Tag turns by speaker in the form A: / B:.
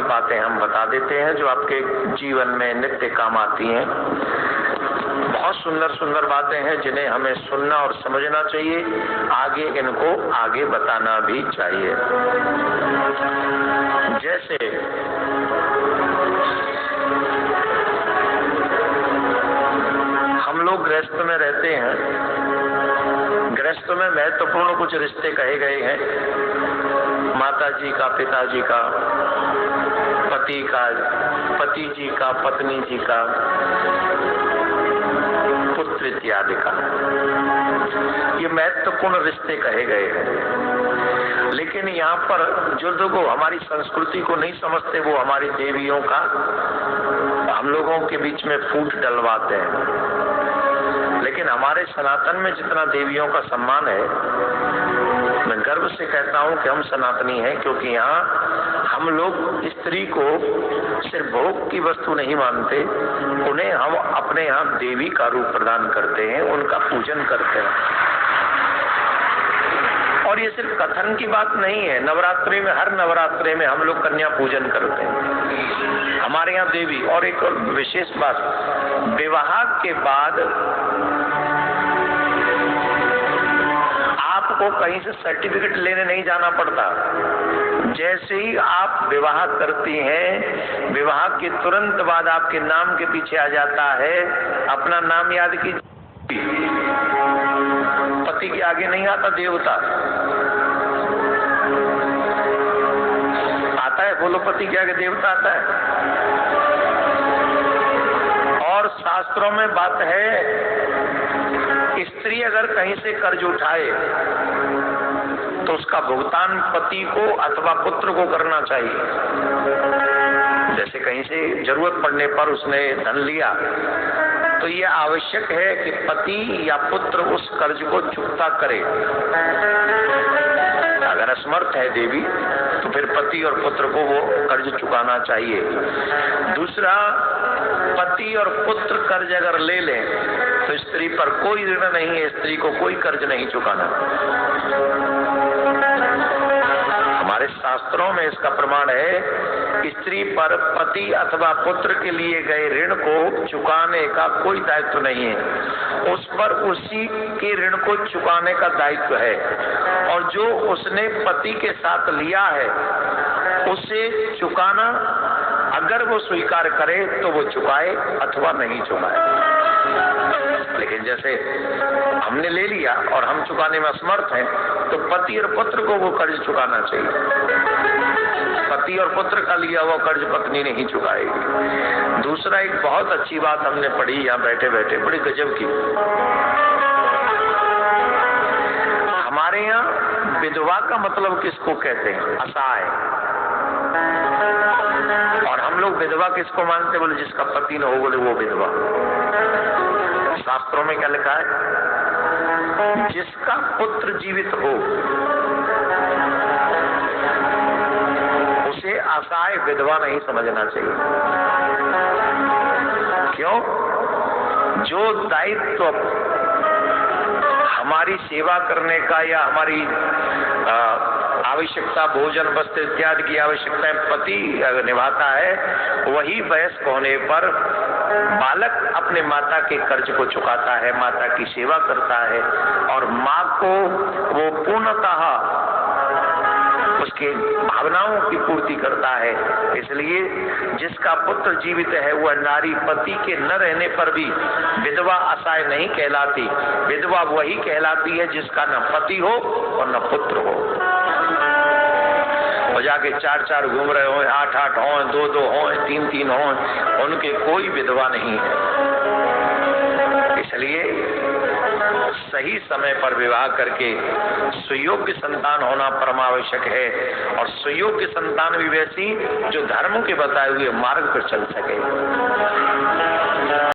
A: बातें हम बता देते हैं जो आपके जीवन में नित्य काम आती हैं। बहुत सुंदर सुंदर बातें हैं जिन्हें हमें सुनना और समझना चाहिए, आगे इनको आगे बताना भी चाहिए। जैसे हम लोग गृहस्थ में रहते हैं, गृहस्थ में महत्वपूर्ण कुछ रिश्ते कहे गए हैं। माता जी का, पिताजी का, पति का, पति जी का, पत्नी जी का, पुत्र इत्यादि का, ये महत्वपूर्ण रिश्ते कहे गए हैं। लेकिन यहाँ पर जो लोग हमारी संस्कृति को नहीं समझते, वो हमारी देवियों का हम लोगों के बीच में फूट डलवाते हैं। लेकिन हमारे सनातन में जितना देवियों का सम्मान है, मैं गर्व से कहता हूँ कि हम सनातनी हैं, क्योंकि यहाँ हम लोग स्त्री को सिर्फ भोग की वस्तु नहीं मानते, उन्हें हम अपने यहाँ देवी का रूप प्रदान करते हैं, उनका पूजन करते हैं। और ये सिर्फ कथन की बात नहीं है, नवरात्रि में, हर नवरात्रि में हम लोग कन्या पूजन करते हैं हमारे यहाँ देवी। और एक विशेष बात, विवाह के बाद आपको कहीं से सर्टिफिकेट लेने नहीं जाना पड़ता। जैसे ही आप विवाह करती हैं, विवाह के तुरंत बाद आपके नाम के पीछे आ जाता है, अपना नाम याद कीजिए, पति के आगे नहीं आता देवता, आता है, बोलो, पति के आगे देवता आता है। और शास्त्रों में बात है, स्त्री अगर कहीं से कर्ज उठाए तो उसका भुगतान पति को अथवा पुत्र को करना चाहिए। जैसे कहीं से जरूरत पड़ने पर उसने धन लिया, तो ये आवश्यक है कि पति या पुत्र उस कर्ज को चुकता करे। अगर असमर्थ है देवी, तो फिर पति और पुत्र को वो कर्ज चुकाना चाहिए। दूसरा, पति और पुत्र कर्ज अगर ले लें तो स्त्री पर कोई ऋण नहीं है, स्त्री को कोई कर्ज नहीं चुकाना। हमारे शास्त्रों में इसका प्रमाण है, स्त्री पर पति अथवा पुत्र के लिए गए ऋण को चुकाने का कोई दायित्व नहीं है, उस पर उसी के ऋण को चुकाने का दायित्व है। और जो उसने पति के साथ लिया है उसे चुकाना, अगर वो स्वीकार करे तो वो चुकाए अथवा नहीं चुकाए। लेकिन जैसे हमने ले लिया और हम चुकाने में असमर्थ हैं, तो पति और पुत्र को वो कर्ज चुकाना चाहिए। पति और पुत्र का लिया हुआ कर्ज पत्नी नहीं चुकाएगी। दूसरा, एक बहुत अच्छी बात हमने पढ़ी यहाँ बैठे बैठे, बड़ी गजब की। हमारे यहाँ विधवा का मतलब किसको कहते हैं? असहाय। और हम लोग विधवा किसको मानते? बोले जिसका पति न हो, बोले वो विधवा। शास्त्रों में क्या लिखा है? जिसका पुत्र जीवित हो उसे असहाय विधवा नहीं समझना चाहिए। क्यों? जो दायित्व हमारी सेवा करने का या हमारी आवश्यकता, भोजन, वस्त्र इत्यादि की आवश्यकताएं पति निभाता है, वही वयस्क होने पर बालक अपने माता के कर्ज को चुकाता है, माता की सेवा करता है और माँ को वो पूर्णतः उसके भावनाओं की पूर्ति करता है। इसलिए जिसका पुत्र जीवित है वह नारी पति के न रहने पर भी विधवा असहाय नहीं कहलाती। विधवा वही कहलाती है जिसका न पति हो और न पुत्र हो। वो जाके 4-4 घूम रहे हो, 8-8 हो, 2-2 हो, 3-3 हो, उनके कोई विधवा नहीं है। इसलिए सही समय पर विवाह करके सुयोग्य संतान होना परमावश्यक है, और सुयोग्य संतान भी वैसी जो धर्म के बताए हुए मार्ग पर चल सके।